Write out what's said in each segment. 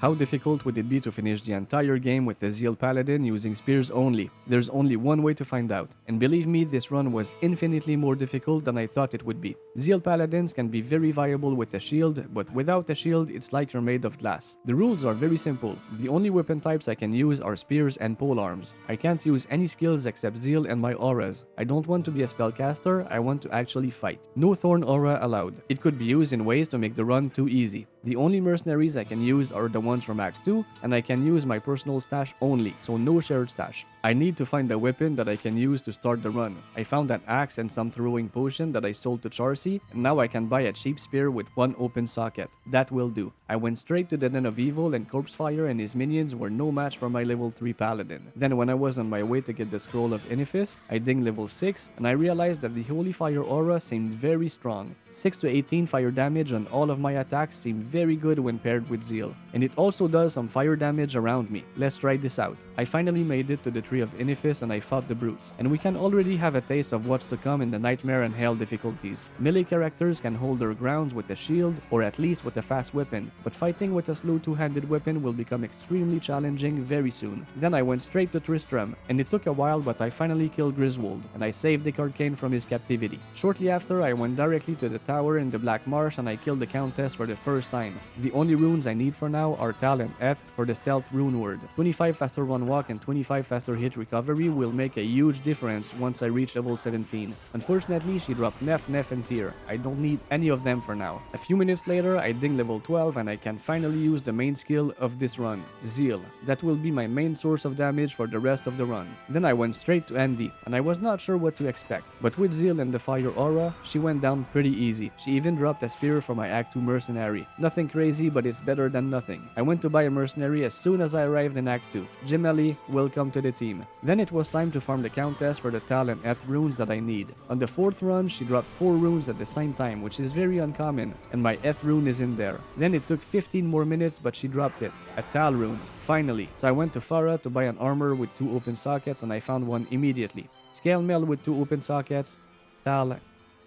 How difficult would it be to finish the entire game with the Zeal Paladin using spears only? There's only one way to find out, and believe me, this run was infinitely more difficult than I thought it would be. Zeal Paladins can be very viable with a shield, but without a shield, it's like you're made of glass. The rules are very simple. The only weapon types I can use are Spears and Polearms. I can't use any skills except Zeal and my auras. I don't want to be a spellcaster, I want to actually fight. No Thorn aura allowed. It could be used in ways to make the run too easy. The only mercenaries I can use are the ones from Act 2, and I can use my personal stash only, so no shared stash. I need to find a weapon that I can use to start the run. I found an axe and some throwing potion that I sold to Charcy, and now I can buy a cheap spear with one open socket. That will do. I went straight to the Den of Evil, and Corpsefire and his minions were no match for my level 3 paladin. Then when I was on my way to get the Scroll of Inifis, I dinged level 6, and I realized that the Holy Fire aura seemed very strong. 6 to 18 fire damage on all of my attacks seemed very good when paired with Zeal. And it also does some fire damage around me. Let's try this out. I finally made it to the Tree of Inifis and I fought the brutes. And we can already have a taste of what's to come in the Nightmare and Hell difficulties. Melee characters can hold their grounds with a shield or at least with a fast weapon, but fighting with a slow two-handed weapon will become extremely challenging very soon. Then I went straight to Tristram, and it took a while, but I finally killed Griswold, and I saved the Arcane from his captivity. Shortly after, I went directly to the tower in the Black Marsh and I killed the Countess for the first time. The only runes I need for now are Tal and F for the stealth rune word. 25 faster run walk and 25 faster hit recovery will make a huge difference once I reach level 17. Unfortunately, she dropped Nef, Nef, and Tyr. I don't need any of them for now. A few minutes later, I ding level 12 and I can finally use the main skill of this run, Zeal. That will be my main source of damage for the rest of the run. Then I went straight to Andy, and I was not sure what to expect. But with Zeal and the Fire Aura, she went down pretty easy. She even dropped a spear for my Act 2 mercenary. Nothing crazy, but it's better than nothing. I went to buy a mercenary as soon as I arrived in Act 2. Jimeli, welcome to the team. Then it was time to farm the Countess for the Tal and Eth runes that I need. On the 4th run, she dropped 4 runes at the same time, which is very uncommon, and my Eth rune is in there. Then it took 15 more minutes, but she dropped it. A Tal rune. Finally. So I went to Farah to buy an armor with 2 open sockets, and I found one immediately. Scale Mail with 2 open sockets. Tal,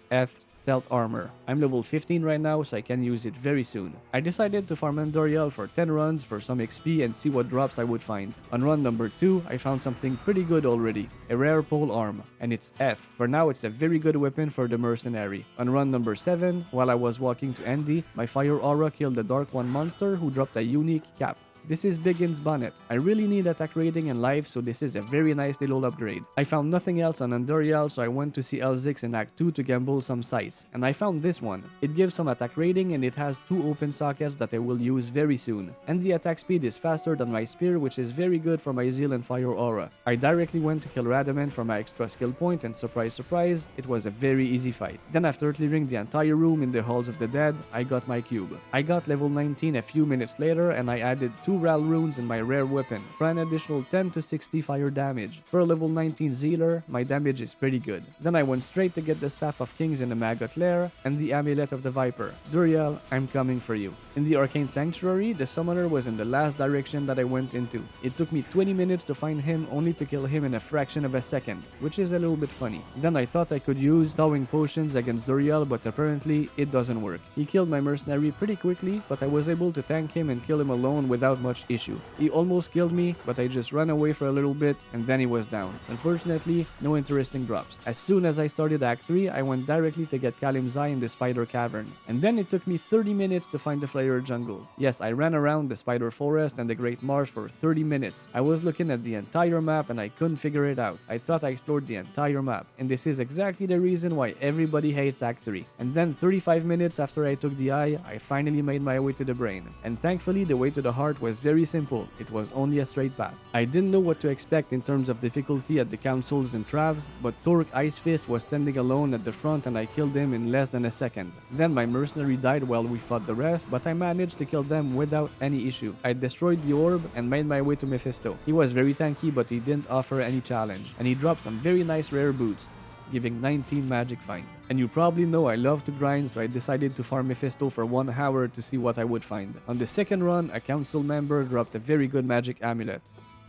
Eth, stealth armor. I'm level 15 right now, so I can use it very soon. I decided to farm Andoriel for 10 runs for some XP and see what drops I would find. On run number 2, I found something pretty good already. A rare pole arm, and it's F. For now, it's a very good weapon for the mercenary. On run number 7, while I was walking to Andy, my fire aura killed the Dark One monster who dropped a unique cap. This is Biggin's Bonnet. I really need attack rating and life, so this is a very nice little upgrade. I found nothing else on Andoriel, so I went to see Elzix in Act 2 to gamble some sites, and I found this one. It gives some attack rating and it has 2 open sockets that I will use very soon. And the attack speed is faster than my spear, which is very good for my Zeal and Fire Aura. I directly went to kill Radamant for my extra skill point, and surprise surprise, it was a very easy fight. Then after clearing the entire room in the Halls of the Dead, I got my cube. I got level 19 a few minutes later and I added 2 Ral runes in my rare weapon for an additional 10 to 60 fire damage. For a level 19 Zealer, my damage is pretty good. Then I went straight to get the Staff of Kings in the Maggot Lair and the Amulet of the Viper. Duriel, I'm coming for you. In the Arcane Sanctuary, the summoner was in the last direction that I went into. It took me 20 minutes to find him, only to kill him in a fraction of a second, which is a little bit funny. Then I thought I could use Thawing Potions against Duriel, but apparently it doesn't work. He killed my mercenary pretty quickly, but I was able to tank him and kill him alone without much issue. He almost killed me, but I just ran away for a little bit and then he was down. Unfortunately, no interesting drops. As soon as I started Act 3, I went directly to get Kalimzai in the Spider Cavern. And then it took me 30 minutes to find the Flyer Jungle. Yes, I ran around the Spider Forest and the Great Marsh for 30 minutes. I was looking at the entire map and I couldn't figure it out. I thought I explored the entire map. And this is exactly the reason why everybody hates Act 3. And then 35 minutes after I took the eye, I finally made my way to the brain. And thankfully, the way to the heart was very simple. It was only a straight path. I didn't know what to expect in terms of difficulty at the councils and Travs, but Torque Ice Fist was standing alone at the front and I killed him in less than a second. Then my mercenary died while we fought the rest, but I managed to kill them without any issue. I destroyed the orb and made my way to Mephisto. He was very tanky, but he didn't offer any challenge, and he dropped some very nice rare boots, giving 19 magic find. And you probably know I love to grind, so I decided to farm Mephisto for 1 hour to see what I would find. On the second run, a council member dropped a very good magic amulet,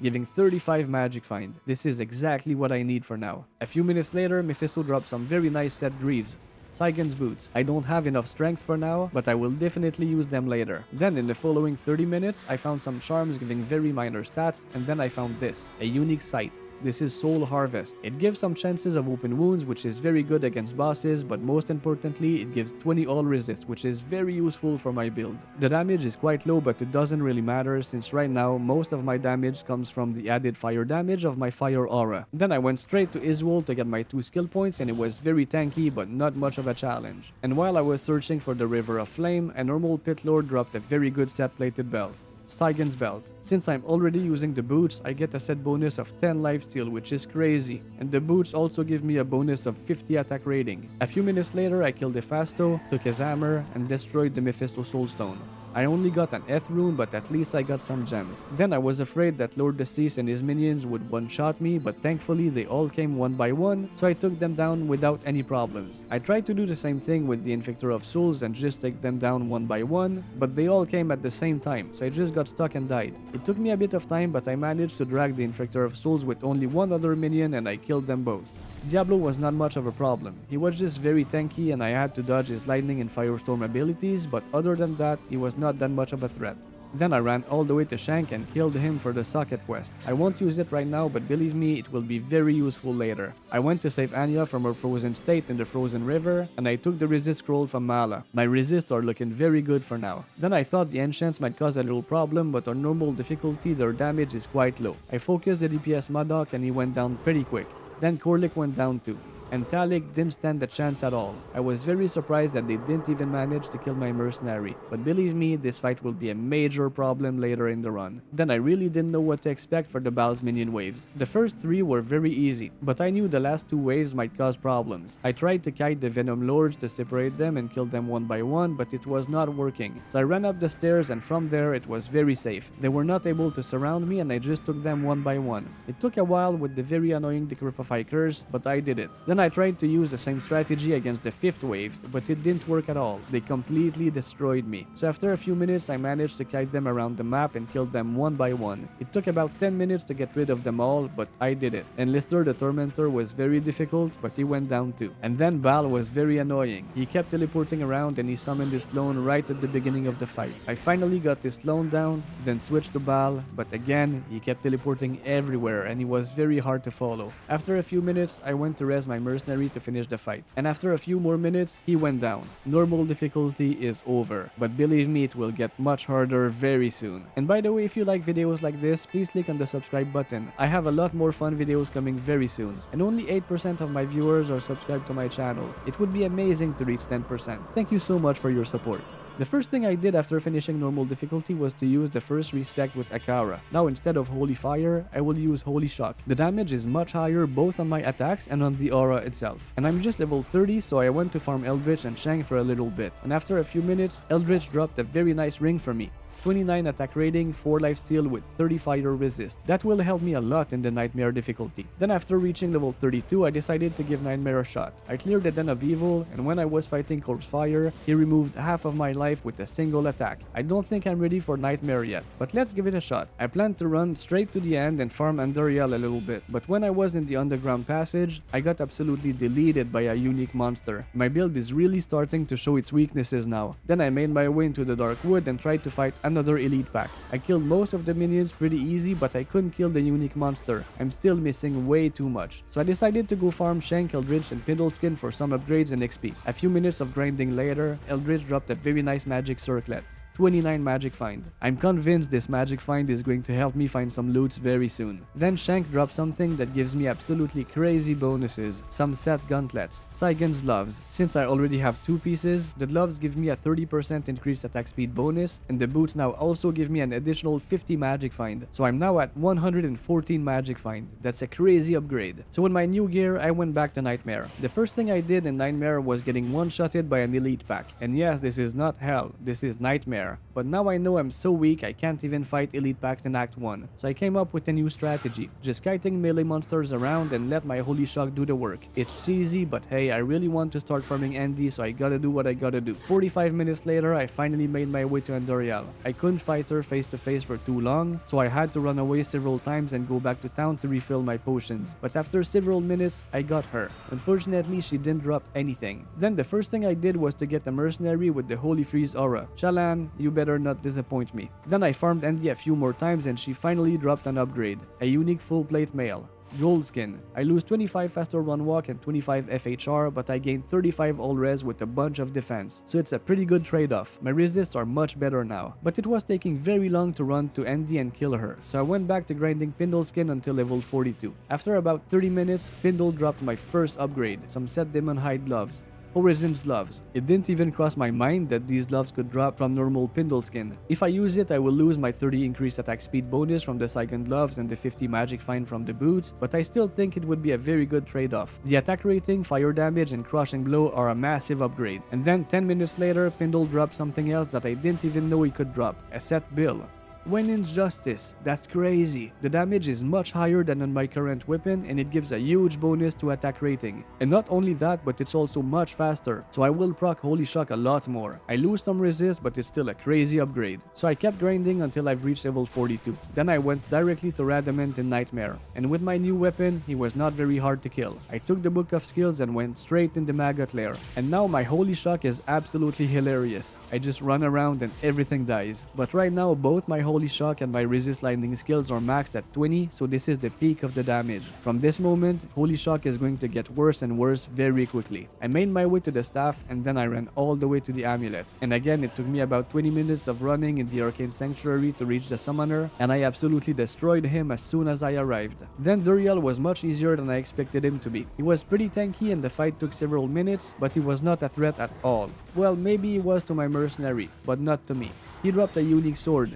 giving 35 magic find. This is exactly what I need for now. A few minutes later, Mephisto dropped some very nice set greaves, Saigon's boots. I don't have enough strength for now, but I will definitely use them later. Then in the following 30 minutes, I found some charms giving very minor stats, and then I found this, a unique sight. This is Soul Harvest. It gives some chances of open wounds, which is very good against bosses, but most importantly, it gives 20 all resist, which is very useful for my build. The damage is quite low, but it doesn't really matter since right now, most of my damage comes from the added fire damage of my fire aura. Then I went straight to Israel to get my 2 skill points, and it was very tanky, but not much of a challenge. And while I was searching for the River of Flame, a normal pit lord dropped a very good set plated belt. Saigon's belt. Since I'm already using the boots, I get a set bonus of 10 lifesteal, which is crazy, and the boots also give me a bonus of 50 attack rating. A few minutes later, I killed Nephasto, took his hammer, and destroyed the Mephisto Soulstone. I only got an Eth rune, but at least I got some gems. Then I was afraid that Lord Deceased and his minions would one-shot me, but thankfully they all came one by one, so I took them down without any problems. I tried to do the same thing with the Inflictor of Souls and just take them down one by one, but they all came at the same time, so I just got stuck and died. It took me a bit of time, but I managed to drag the Inflictor of Souls with only one other minion and I killed them both. Diablo was not much of a problem. He was just very tanky and I had to dodge his lightning and firestorm abilities, but other than that, he was not that much of a threat. Then I ran all the way to Shank and killed him for the socket quest. I won't use it right now, but believe me, it will be very useful later. I went to save Anya from her frozen state in the frozen river, and I took the resist scroll from Mala. My resists are looking very good for now. Then I thought the enchants might cause a little problem, but on normal difficulty their damage is quite low. I focused the DPS Modok and he went down pretty quick. Then Korlik went down too, and Talik didn't stand a chance at all. I was very surprised that they didn't even manage to kill my mercenary, but believe me, this fight will be a major problem later in the run. Then I really didn't know what to expect for the Baal's minion waves. The first 3 were very easy, but I knew the last 2 waves might cause problems. I tried to kite the Venom Lords to separate them and kill them one by one, but it was not working. So I ran up the stairs and from there it was very safe. They were not able to surround me and I just took them one by one. It took a while with the very annoying Decrepify curse, but I did it. Then I tried to use the same strategy against the 5th wave, but it didn't work at all. They completely destroyed me. So after a few minutes, I managed to kite them around the map and killed them one by one. It took about 10 minutes to get rid of them all, but I did it. And Lister the Tormentor was very difficult, but he went down too. And then Baal was very annoying. He kept teleporting around and he summoned his clone right at the beginning of the fight. I finally got his clone down, then switched to Baal, but again, he kept teleporting everywhere and he was very hard to follow. After a few minutes, I went to res my mercenary to finish the fight, and after a few more minutes, he went down. Normal difficulty is over, but believe me, it will get much harder very soon. And by the way, if you like videos like this, please click on the subscribe button. I have a lot more fun videos coming very soon, and only 8% of my viewers are subscribed to my channel. It would be amazing to reach 10%. Thank you so much for your support. The first thing I did after finishing normal difficulty was to use the first respect with Akara. Now instead of Holy Fire, I will use Holy Shock. The damage is much higher both on my attacks and on the aura itself. And I'm just level 30, so I went to farm Eldritch and Shang for a little bit. And after a few minutes, Eldritch dropped a very nice ring for me. 29 attack rating, 4 lifesteal with 30 fire resist. That will help me a lot in the Nightmare difficulty. Then after reaching level 32, I decided to give Nightmare a shot. I cleared the Den of Evil, and when I was fighting Corpse Fire, he removed half of my life with a single attack. I don't think I'm ready for Nightmare yet, but let's give it a shot. I plan to run straight to the end and farm Andariel a little bit, but when I was in the underground passage, I got absolutely deleted by a unique monster. My build is really starting to show its weaknesses now. Then I made my way into the Dark Wood and tried to fight another elite pack. I killed most of the minions pretty easy, but I couldn't kill the unique monster. I'm still missing way too much. So I decided to go farm Shank, Eldritch, and Piddleskin for some upgrades and XP. A few minutes of grinding later, Eldritch dropped a very nice magic circlet. 29 magic find. I'm convinced this magic find is going to help me find some loots very soon. Then Shank dropped something that gives me absolutely crazy bonuses. Some set gauntlets. Saigon's gloves. Since I already have 2 pieces, the gloves give me a 30% increased attack speed bonus, and the boots now also give me an additional 50 magic find. So I'm now at 114 magic find. That's a crazy upgrade. So with my new gear, I went back to Nightmare. The first thing I did in Nightmare was getting one-shotted by an elite pack. And yes, this is not hell, this is Nightmare. Nightmare. But now I know I'm so weak I can't even fight elite packs in Act 1. So I came up with a new strategy. Just kiting melee monsters around and let my Holy Shock do the work. It's cheesy, but hey, I really want to start farming Andy, so I gotta do what I gotta do. 45 minutes later, I finally made my way to Andorial. I couldn't fight her face to face for too long, so I had to run away several times and go back to town to refill my potions. But after several minutes, I got her. Unfortunately, she didn't drop anything. Then the first thing I did was to get a mercenary with the Holy Freeze aura. Chalan, you better not disappoint me. Then I farmed Andy a few more times and she finally dropped an upgrade. A unique full plate mail. Gold skin. I lose 25 faster run walk and 25 FHR, but I gain 35 all res with a bunch of defense, so it's a pretty good trade-off. My resists are much better now, but it was taking very long to run to Andy and kill her, so I went back to grinding Pindle skin until level 42. After about 30 minutes, Pindle dropped my first upgrade, some Set Demon Hide gloves. Horizon's gloves. It didn't even cross my mind that these gloves could drop from normal Pindle skin. If I use it, I will lose my 30 increased attack speed bonus from the Saigon gloves and the 50 magic fine from the boots, but I still think it would be a very good trade-off. The attack rating, fire damage, and crushing blow are a massive upgrade. And then 10 minutes later, Pindle dropped something else that I didn't even know he could drop. A set bill. Wennin's Justice, that's crazy. The damage is much higher than on my current weapon and it gives a huge bonus to attack rating. And not only that, but it's also much faster, so I will proc Holy Shock a lot more. I lose some resist, but it's still a crazy upgrade. So I kept grinding until I've reached level 42. Then I went directly to Radamant in Nightmare. And with my new weapon, he was not very hard to kill. I took the Book of Skills and went straight in the Maggot Lair. And now my Holy Shock is absolutely hilarious. I just run around and everything dies. But right now, both my Holy Shock and my resist lightning skills are maxed at 20, so this is the peak of the damage. From this moment, Holy Shock is going to get worse and worse very quickly. I made my way to the staff and then I ran all the way to the amulet. And again, it took me about 20 minutes of running in the Arcane Sanctuary to reach the summoner, and I absolutely destroyed him as soon as I arrived. Then Duriel was much easier than I expected him to be. He was pretty tanky and the fight took several minutes, but he was not a threat at all. Well, maybe he was to my mercenary, but not to me. He dropped a unique sword,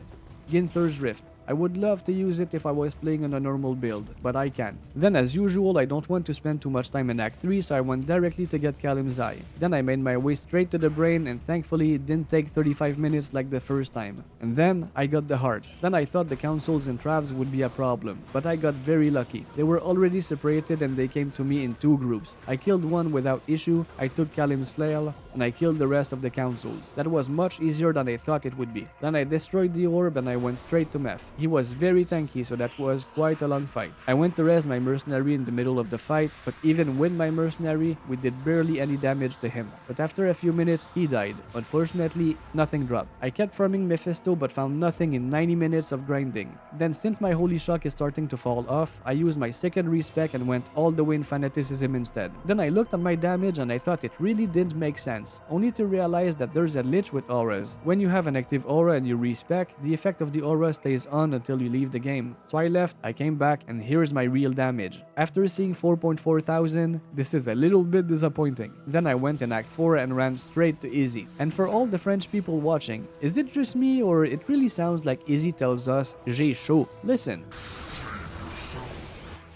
Ginther's Rift. I would love to use it if I was playing on a normal build, but I can't. Then as usual, I don't want to spend too much time in Act 3, so I went directly to get Kalim's Eye. Then I made my way straight to the brain, and thankfully it didn't take 35 minutes like the first time. And then I got the heart. Then I thought the councils and Travs would be a problem, but I got very lucky. They were already separated and they came to me in two groups. I killed one without issue, I took Kalim's flail, and I killed the rest of the councils. That was much easier than I thought it would be. Then I destroyed the orb and I went straight to Meph. He was very tanky, so that was quite a long fight. I went to res my mercenary in the middle of the fight, but even with my mercenary, we did barely any damage to him. But after a few minutes, he died. Unfortunately, nothing dropped. I kept farming Mephisto but found nothing in 90 minutes of grinding. Then since my Holy Shock is starting to fall off, I used my secondary spec and went all the way in Fanaticism instead. Then I looked at my damage and I thought it really didn't make sense, only to realize that there's a glitch with auras. When you have an active aura and you respec, the effect of the aura stays on until you leave the game. So I left, I came back, and here's my real damage. After seeing 4.4 thousand, this is a little bit disappointing. Then I went in Act 4 and ran straight to Izzy. And for all the French people watching, is it just me or it really sounds like Izzy tells us, "J'ai chaud"? Listen.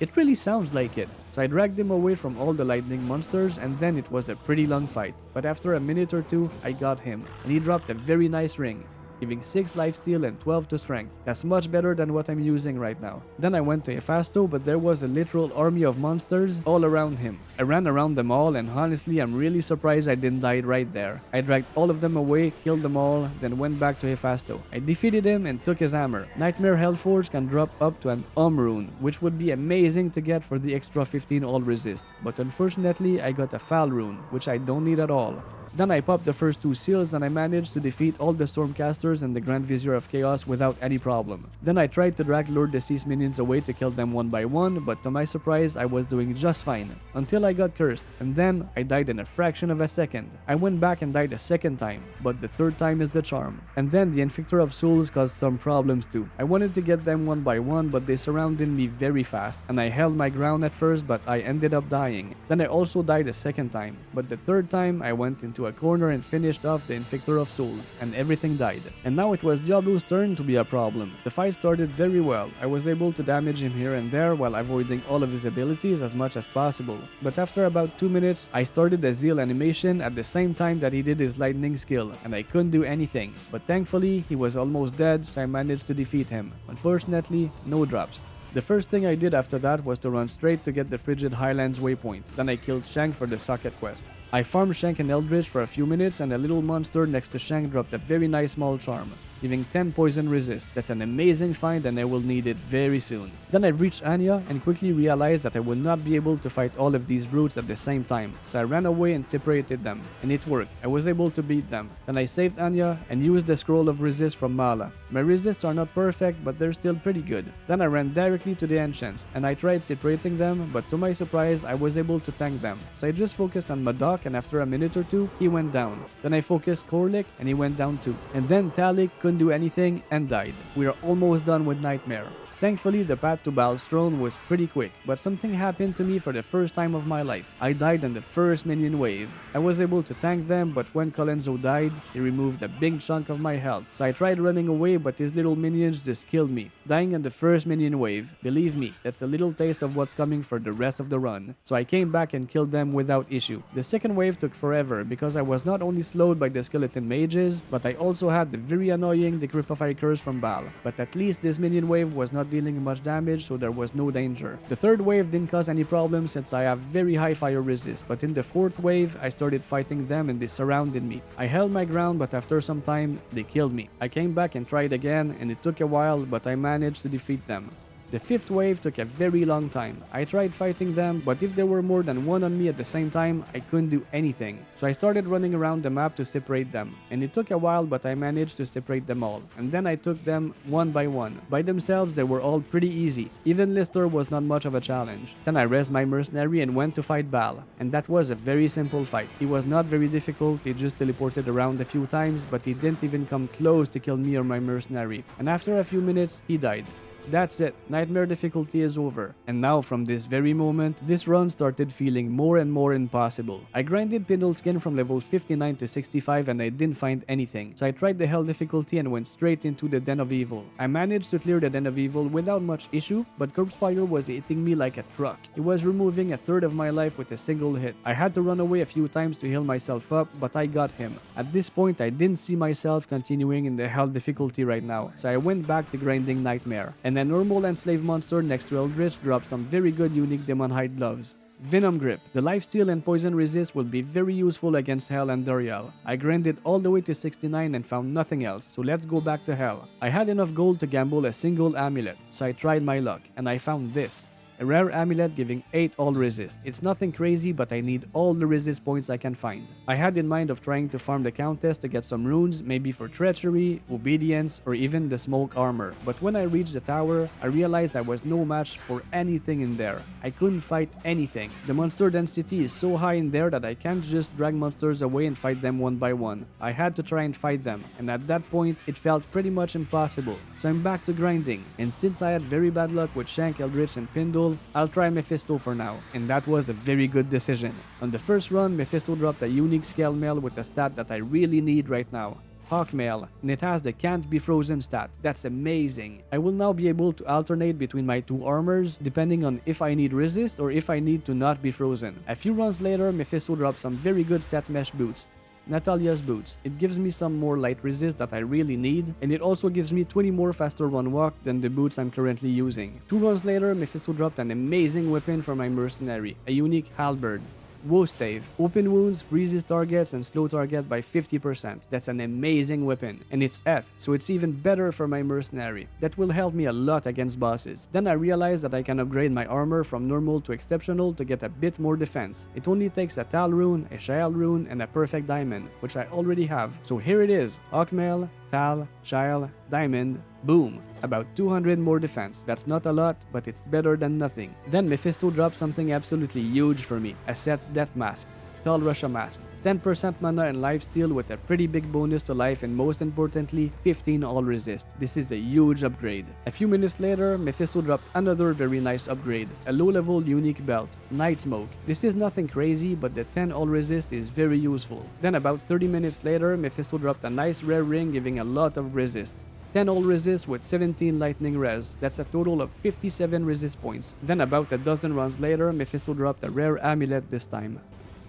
It really sounds like it. So I dragged him away from all the lightning monsters and then it was a pretty long fight. But after a minute or two, I got him. And he dropped a very nice ring, giving 6 lifesteal and 12 to strength. That's much better than what I'm using right now. Then I went to Hephasto, but there was a literal army of monsters all around him. I ran around them all and honestly I'm really surprised I didn't die right there. I dragged all of them away, killed them all, then went back to Hephasto. I defeated him and took his hammer. Nightmare Hellforge can drop up to an rune, which would be amazing to get for the extra 15 all resist. But unfortunately I got a Foul rune, which I don't need at all. Then I popped the first 2 seals and I managed to defeat all the Stormcasters and the Grand Vizier of Chaos without any problem. Then I tried to drag Lord Deceased minions away to kill them one by one, but to my surprise I was doing just fine. Until I got cursed, and then I died in a fraction of a second. I went back and died a second time, but the third time is the charm. And then the Inflictor of Souls caused some problems too. I wanted to get them one by one, but they surrounded me very fast, and I held my ground at first, but I ended up dying. Then I also died a second time, but the third time I went into a corner and finished off the Inflictor of Souls, and everything died. And now it was Diablo's turn to be a problem. The fight started very well. I was able to damage him here and there while avoiding all of his abilities as much as possible. But after about 2 minutes, I started a Zeal animation at the same time that he did his lightning skill, and I couldn't do anything. But thankfully, he was almost dead, so I managed to defeat him. Unfortunately, no drops. The first thing I did after that was to run straight to get the Frigid Highlands waypoint. Then I killed Shank for the socket quest. I farmed Shank and Eldritch for a few minutes, and a little monster next to Shank dropped a very nice small charm, giving 10 poison resist. That's an amazing find, and I will need it very soon. Then I reached Anya and quickly realized that I would not be able to fight all of these brutes at the same time, so I ran away and separated them, and it worked. I was able to beat them. Then I saved Anya and used the scroll of resist from Mala. My resists are not perfect, but they're still pretty good. Then I ran directly to the ancients, and I tried separating them, but to my surprise, I was able to tank them. So I just focused on Madoc, and after a minute or two, he went down. Then I focused Korlik, and he went down too. And then Talik couldn't do anything and died. We are almost done with Nightmare. Thankfully, the path to Baal's throne was pretty quick, but something happened to me for the first time of my life. I died in the first minion wave. I was able to tank them, but when Colenso died, he removed a big chunk of my health. So I tried running away, but his little minions just killed me, dying in the first minion wave. Believe me, that's a little taste of what's coming for the rest of the run. So I came back and killed them without issue. The second wave took forever, because I was not only slowed by the skeleton mages, but I also had the very annoying Decrypify curse from Baal. But at least this minion wave was not dealing much damage, so there was no danger. The third wave didn't cause any problems since I have very high fire resist, but in the fourth wave, I started fighting them and they surrounded me. I held my ground, but after some time, they killed me. I came back and tried again, and it took a while, but I managed to defeat them. The fifth wave took a very long time. I tried fighting them, but if there were more than one on me at the same time, I couldn't do anything. So I started running around the map to separate them. And it took a while, but I managed to separate them all. And then I took them one by one. By themselves, they were all pretty easy. Even Lister was not much of a challenge. Then I rezzed my mercenary and went to fight Baal. And that was a very simple fight. He was not very difficult, he just teleported around a few times, but he didn't even come close to kill me or my mercenary. And after a few minutes, he died. That's it, Nightmare difficulty is over. And now from this very moment, this run started feeling more and more impossible. I grinded Pindle Skin from level 59 to 65 and I didn't find anything. So I tried the Hell difficulty and went straight into the Den of Evil. I managed to clear the Den of Evil without much issue, but Corpse Fire was hitting me like a truck. It was removing a third of my life with a single hit. I had to run away a few times to heal myself up, but I got him. At this point, I didn't see myself continuing in the Hell difficulty right now, so I went back to grinding Nightmare. And a normal and slave monster next to Eldritch dropped some very good unique Demon Hide gloves. Venom Grip. The lifesteal and poison resist will be very useful against Hell and Duriel. I grinded all the way to 69 and found nothing else, so let's go back to Hell. I had enough gold to gamble a single amulet, so I tried my luck, and I found this. A rare amulet giving 8 all resist. It's nothing crazy, but I need all the resist points I can find. I had in mind of trying to farm the Countess to get some runes, maybe for treachery, obedience, or even the smoke armor. But when I reached the tower, I realized I was no match for anything in there. I couldn't fight anything. The monster density is so high in there that I can't just drag monsters away and fight them one by one. I had to try and fight them, and at that point, it felt pretty much impossible. So I'm back to grinding, and since I had very bad luck with Shank, Eldritch, and Pindle, I'll try Mephisto for now, and that was a very good decision. On the first run, Mephisto dropped a unique scale mail with a stat that I really need right now. Hawkmail, and it has the can't be frozen stat. That's amazing. I will now be able to alternate between my two armors depending on if I need resist or if I need to not be frozen. A few runs later, Mephisto dropped some very good set mesh boots. Natalia's boots. It gives me some more light resist that I really need, and it also gives me 20 more faster run walk than the boots I'm currently using. 2 runs later, Mephisto dropped an amazing weapon for my mercenary, a unique halberd. Wostave. Open wounds, freezes targets, and slow target by 50%. That's an amazing weapon, and it's F, so it's even better for my mercenary. That will help me a lot against bosses. Then I realized that I can upgrade my armor from normal to exceptional to get a bit more defense. It only takes a Tal rune, a Shael rune, and a perfect diamond, which I already have. So here it is, Hawkmail, Tal, Shael, Diamond, boom. About 200 more defense. That's not a lot, but it's better than nothing. Then Mephisto dropped something absolutely huge for me, a set death mask. Tall Russia Mask. 10% mana and lifesteal with a pretty big bonus to life and most importantly, 15 all resist. This is a huge upgrade. A few minutes later, Mephisto dropped another very nice upgrade, a low level unique belt, Night Smoke. This is nothing crazy, but the 10 all resist is very useful. Then about 30 minutes later, Mephisto dropped a nice rare ring giving a lot of resists. 10 all resist with 17 lightning res, that's a total of 57 resist points. Then about a dozen runs later, Mephisto dropped a rare amulet this time,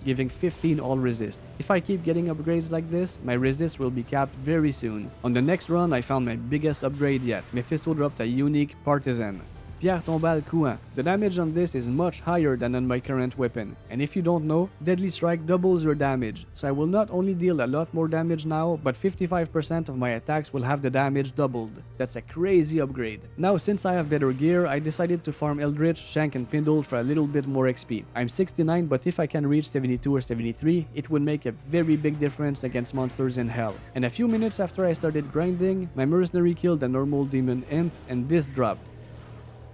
giving 15 all resist. If I keep getting upgrades like this, my resist will be capped very soon. On the next run, I found my biggest upgrade yet. Mephisto dropped a unique Partisan, Pierre Tombale Couant. The damage on this is much higher than on my current weapon, and if you don't know, Deadly Strike doubles your damage, so I will not only deal a lot more damage now, but 55% of my attacks will have the damage doubled. That's a crazy upgrade. Now since I have better gear, I decided to farm Eldritch, Shank and Pindle for a little bit more XP. I'm 69, but if I can reach 72 or 73, it would make a very big difference against monsters in hell. And a few minutes after I started grinding, my mercenary killed a normal demon imp, and this dropped.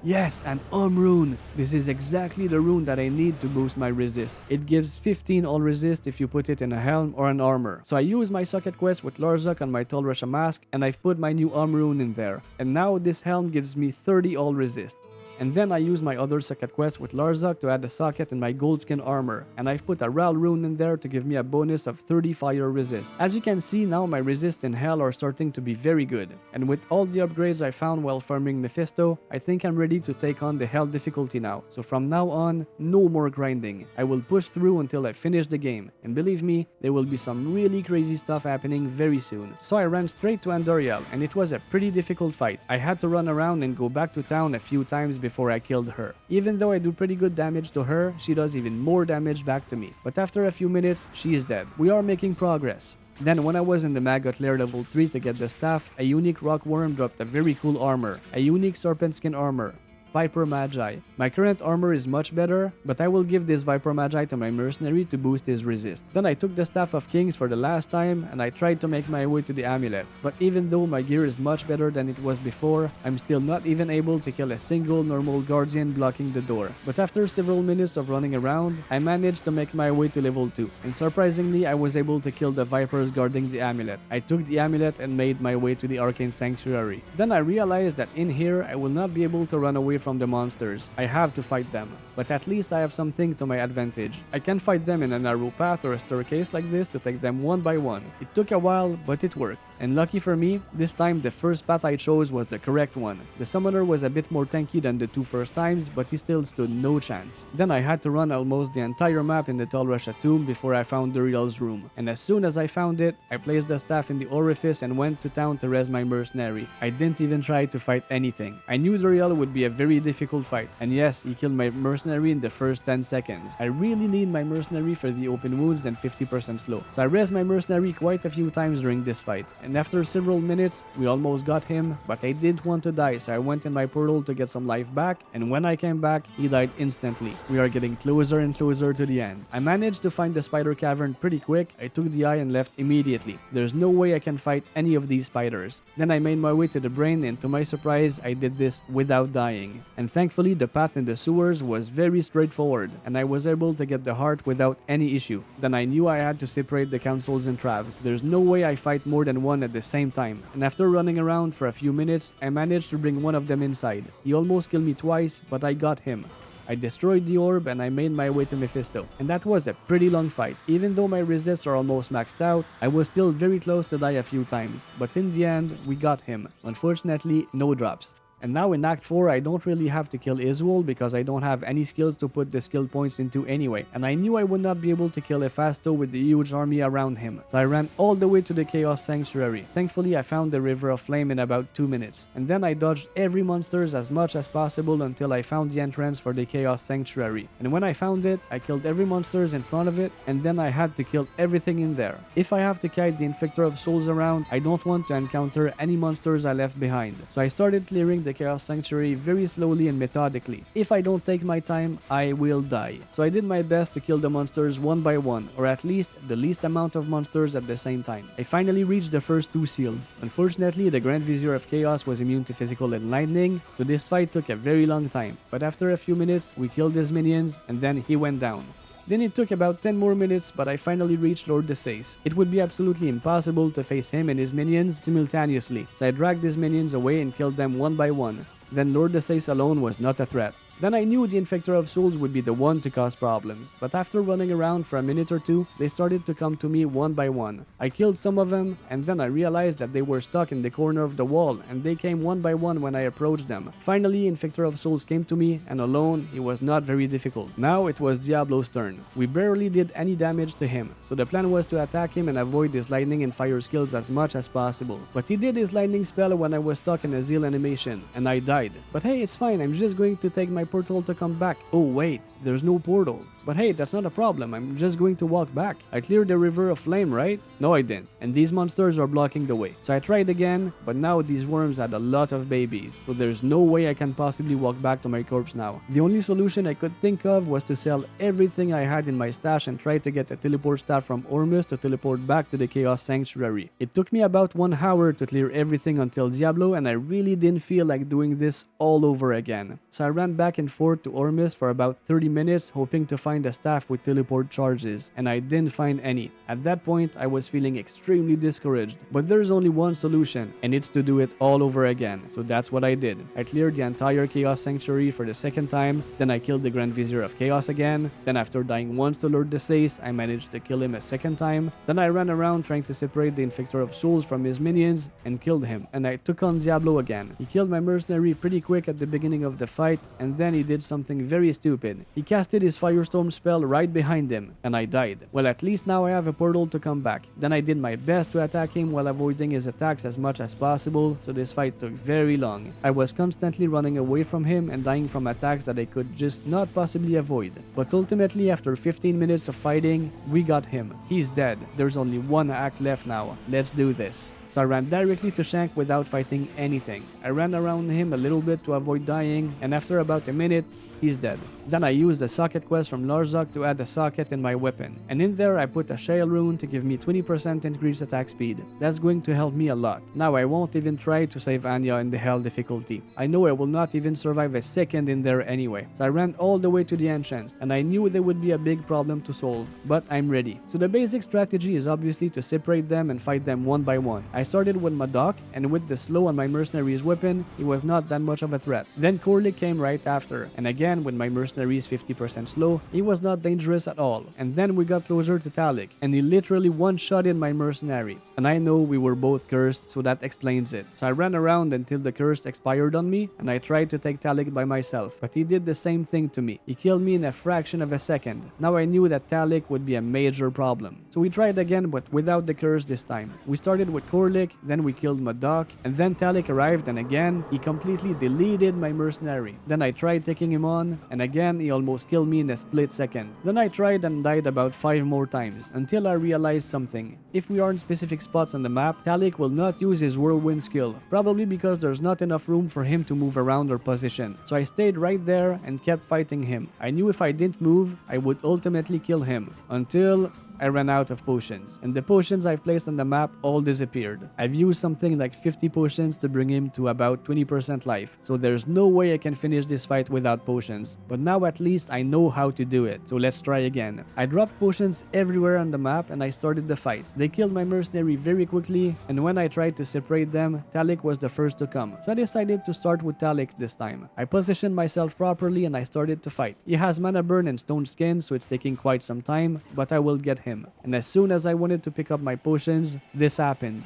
Yes, an rune! This is exactly the rune that I need to boost my resist. It gives 15 all resist if you put it in a helm or an armor. So I use my socket quest with Larzuk on my Tall Russia Mask, and I've put my new rune in there. And now this helm gives me 30 all resist. And then I use my other socket quest with Larzuk to add a socket in my goldskin armor, and I've put a Ral rune in there to give me a bonus of 30 fire resist. As you can see now, my resists in hell are starting to be very good, and with all the upgrades I found while farming Mephisto, I think I'm ready to take on the hell difficulty now. So from now on, no more grinding. I will push through until I finish the game, and believe me, there will be some really crazy stuff happening very soon. So I ran straight to Andoriel, and it was a pretty difficult fight. I had to run around and go back to town a few times before I killed her. Even though I do pretty good damage to her, she does even more damage back to me. But after a few minutes, she is dead. We are making progress. Then when I was in the Maggot Lair level 3 to get the staff, a unique rockworm dropped a very cool armor, a unique serpent skin armor, Viper Magi. My current armor is much better, but I will give this Viper Magi to my mercenary to boost his resist. Then I took the Staff of Kings for the last time, and I tried to make my way to the amulet. But even though my gear is much better than it was before, I'm still not even able to kill a single normal guardian blocking the door. But after several minutes of running around, I managed to make my way to level 2, and surprisingly I was able to kill the Vipers guarding the amulet. I took the amulet and made my way to the Arcane Sanctuary. Then I realized that in here I will not be able to run away from the monsters. I have to fight them, but at least I have something to my advantage. I can fight them in a narrow path or a staircase like this to take them one by one. It took a while, but it worked. And lucky for me, this time the first path I chose was the correct one. The summoner was a bit more tanky than the two first times, but he still stood no chance. Then I had to run almost the entire map in the Tall Russia tomb before I found Duriel's room. And as soon as I found it, I placed the staff in the orifice and went to town to res my mercenary. I didn't even try to fight anything. I knew Duriel would be a very difficult fight, and yes, he killed my mercenary in the first 10 seconds. I really need my mercenary for the open wounds and 50% slow. So I res my mercenary quite a few times during this fight, and after several minutes, we almost got him, but I didn't want to die, so I went in my portal to get some life back, and when I came back, he died instantly. We are getting closer and closer to the end. I managed to find the spider cavern pretty quick. I took the eye and left immediately. There's no way I can fight any of these spiders. Then I made my way to the brain, and to my surprise, I did this without dying. And thankfully, the path in the sewers was very straightforward, and I was able to get the heart without any issue. Then I knew I had to separate the councils and travs. There's no way I fight more than one at the same time, and after running around for a few minutes, I managed to bring one of them inside. He almost killed me twice, but I got him. I destroyed the orb and I made my way to Mephisto, and that was a pretty long fight. Even though my resists are almost maxed out, I was still very close to die a few times, but in the end, we got him. Unfortunately, no drops. And now in Act 4, I don't really have to kill Izuel because I don't have any skills to put the skill points into anyway. And I knew I would not be able to kill Hephasto with the huge army around him. So I ran all the way to the Chaos Sanctuary. Thankfully, I found the River of Flame in about 2 minutes. And then I dodged every monsters as much as possible until I found the entrance for the Chaos Sanctuary. And when I found it, I killed every monsters in front of it, and then I had to kill everything in there. If I have to kite the Inflictor of Souls around, I don't want to encounter any monsters I left behind. So I started clearing the Chaos Sanctuary very slowly and methodically. If I don't take my time, I will die. So I did my best to kill the monsters one by one, or at least the least amount of monsters at the same time. I finally reached the first 2 seals. Unfortunately, the Grand Vizier of Chaos was immune to physical and lightning, so this fight took a very long time. But after a few minutes, we killed his minions, and then he went down. Then it took about 10 more minutes, but I finally reached Lord Desace. It would be absolutely impossible to face him and his minions simultaneously, so I dragged his minions away and killed them one by one. Then Lord Desace alone was not a threat. Then I knew the Inflictor of Souls would be the one to cause problems, but after running around for a minute or two, they started to come to me one by one. I killed some of them, and then I realized that they were stuck in the corner of the wall, and they came one by one when I approached them. Finally, Inflictor of Souls came to me, and alone, he was not very difficult. Now it was Diablo's turn. We barely did any damage to him, so the plan was to attack him and avoid his lightning and fire skills as much as possible. But he did his lightning spell when I was stuck in a Zeal animation, and I died. But hey, it's fine, I'm just going to take my portal to come back. Oh wait, there's no portal. But hey, that's not a problem, I'm just going to walk back. I cleared the river of flame, right? No, I didn't. And these monsters are blocking the way. So I tried again, but now these worms had a lot of babies. So there's no way I can possibly walk back to my corpse now. The only solution I could think of was to sell everything I had in my stash and try to get a teleport staff from Ormus to teleport back to the Chaos Sanctuary. It took me about 1 hour to clear everything until Diablo, and I really didn't feel like doing this all over again. So I ran back and forth to Ormus for about 30 minutes, hoping to find a staff with teleport charges, and I didn't find any. At that point, I was feeling extremely discouraged, but there's only one solution, and it's to do it all over again. So that's what I did. I cleared the entire Chaos Sanctuary for the second time, then I killed the Grand Vizier of Chaos again, then after dying once to Lord Desace, I managed to kill him a second time, then I ran around trying to separate the Inflictor of Souls from his minions, and killed him, and I took on Diablo again. He killed my mercenary pretty quick at the beginning of the fight, and then he did something very stupid. He casted his Firestorm spell right behind him, and I died. Well, at least now I have a portal to come back. Then I did my best to attack him while avoiding his attacks as much as possible, so this fight took very long. I was constantly running away from him and dying from attacks that I could just not possibly avoid. But ultimately, after 15 minutes of fighting, we got him. He's dead. There's only one act left now. Let's do this. So I ran directly to Shank without fighting anything. I ran around him a little bit to avoid dying, and after about a minute, he's dead. Then I used the socket quest from Larzok to add a socket in my weapon, and in there I put a shale rune to give me 20% increased attack speed. That's going to help me a lot. Now I won't even try to save Anya in the hell difficulty. I know I will not even survive a second in there anyway. So I ran all the way to the entrance, and I knew there would be a big problem to solve, but I'm ready. So the basic strategy is obviously to separate them and fight them one by one. I started with Madoc, and with the slow on my mercenary's weapon, he was not that much of a threat. Then Corlic came right after, and again with my mercenary's 50% slow, he was not dangerous at all. And then we got closer to Talik, and he literally one-shotted my mercenary. And I know we were both cursed, so that explains it. So I ran around until the curse expired on me, and I tried to take Talik by myself, but he did the same thing to me. He killed me in a fraction of a second. Now I knew that Talik would be a major problem. So we tried again, but without the curse this time. We started with Corlic, then we killed Madoc, and then Talik arrived, and again, he completely deleted my mercenary. Then I tried taking him on, and again, he almost killed me in a split second. Then I tried and died about 5 more times, until I realized something. If we are in specific spots on the map, Talik will not use his whirlwind skill, probably because there's not enough room for him to move around or position. So I stayed right there and kept fighting him. I knew if I didn't move, I would ultimately kill him, until I ran out of potions, and the potions I've placed on the map all disappeared. I've used something like 50 potions to bring him to about 20% life, so there's no way I can finish this fight without potions. But now at least I know how to do it, so let's try again. I dropped potions everywhere on the map and I started the fight. They killed my mercenary very quickly, and when I tried to separate them, Talik was the first to come. So I decided to start with Talik this time. I positioned myself properly and I started to fight. He has mana burn and stone skin, so it's taking quite some time, but I will get him. And as soon as I wanted to pick up my potions, this happened.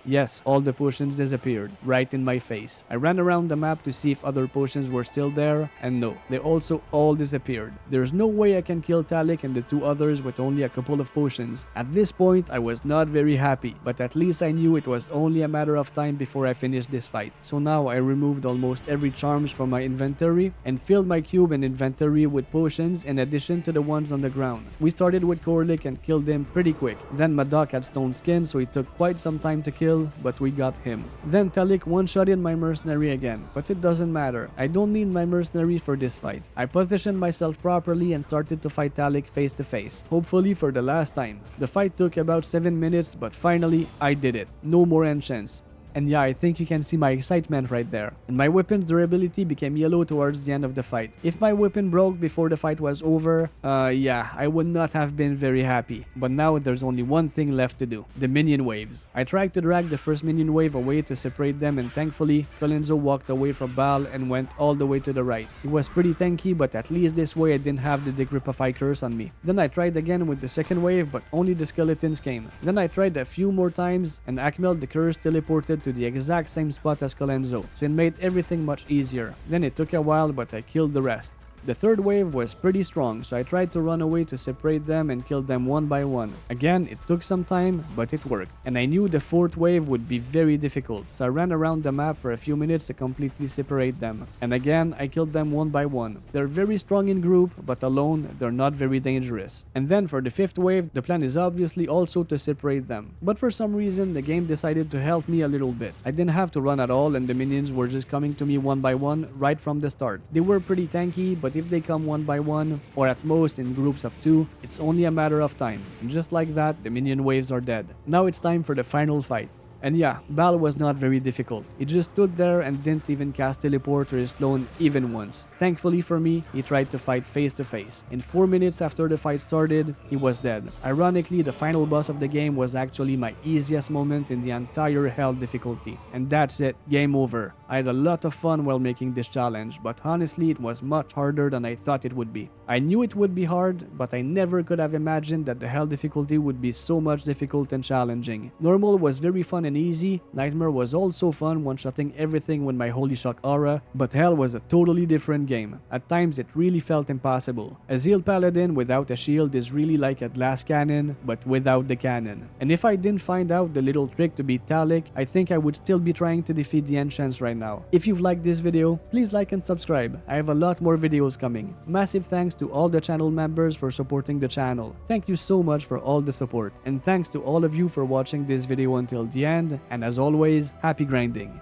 Yes, all the potions disappeared, right in my face. I ran around the map to see if other potions were still there, and no, they also all disappeared. There's no way I can kill Talik and the 2 others with only a couple of potions. At this point, I was not very happy, but at least I knew it was only a matter of time before I finished this fight. So now I removed almost every charms from my inventory and filled my cube and inventory with potions in addition to the ones on the ground. We started with Corlic and killed him pretty quick. Then Madoc had stone skin, so it took quite some time to kill, but we got him. Then Talik one-shotted my mercenary again, but it doesn't matter. I don't need my mercenary for this fight. I positioned myself properly and started to fight Talik face to face, hopefully for the last time. The fight took about 7 minutes, but finally I did it. No more enchants. And yeah, I think you can see my excitement right there. And my weapon's durability became yellow towards the end of the fight. If my weapon broke before the fight was over, yeah, I would not have been very happy. But now there's only one thing left to do: the minion waves. I tried to drag the first minion wave away to separate them, and thankfully, Colenso walked away from Bal and went all the way to the right. It was pretty tanky, but at least this way I didn't have the Degripify curse on me. Then I tried again with the second wave, but only the skeletons came. Then I tried a few more times, and Akmel the curse teleported to the exact same spot as Colenso, so it made everything much easier. Then it took a while, but I killed the rest. The third wave was pretty strong, so I tried to run away to separate them and kill them one by one. Again, it took some time, but it worked. And I knew the fourth wave would be very difficult, so I ran around the map for a few minutes to completely separate them. And again, I killed them one by one. They're very strong in group, but alone, they're not very dangerous. And then for the fifth wave, the plan is obviously also to separate them. But for some reason, the game decided to help me a little bit. I didn't have to run at all, and the minions were just coming to me one by one right from the start. They were pretty tanky, but if they come one by one, or at most in groups of 2, it's only a matter of time. And just like that, the minion waves are dead. Now it's time for the final fight. And yeah, Bal was not very difficult. He just stood there and didn't even cast teleport or his clone even once. Thankfully for me, he tried to fight face to face. In 4 minutes after the fight started, he was dead. Ironically, the final boss of the game was actually my easiest moment in the entire hell difficulty. And that's it, game over. I had a lot of fun while making this challenge, but honestly it was much harder than I thought it would be. I knew it would be hard, but I never could have imagined that the hell difficulty would be so much difficult and challenging. Normal was very fun and easy, Nightmare was also fun, one-shotting everything with my Holy Shock aura, but Hell was a totally different game. At times it really felt impossible. A Zeal Paladin without a shield is really like a glass cannon, but without the cannon. And if I didn't find out the little trick to beat Talik, I think I would still be trying to defeat the Enchants right now. If you've liked this video, please like and subscribe. I have a lot more videos coming. Massive thanks to all the channel members for supporting the channel. Thank you so much for all the support. And thanks to all of you for watching this video until the end. And as always, happy grinding.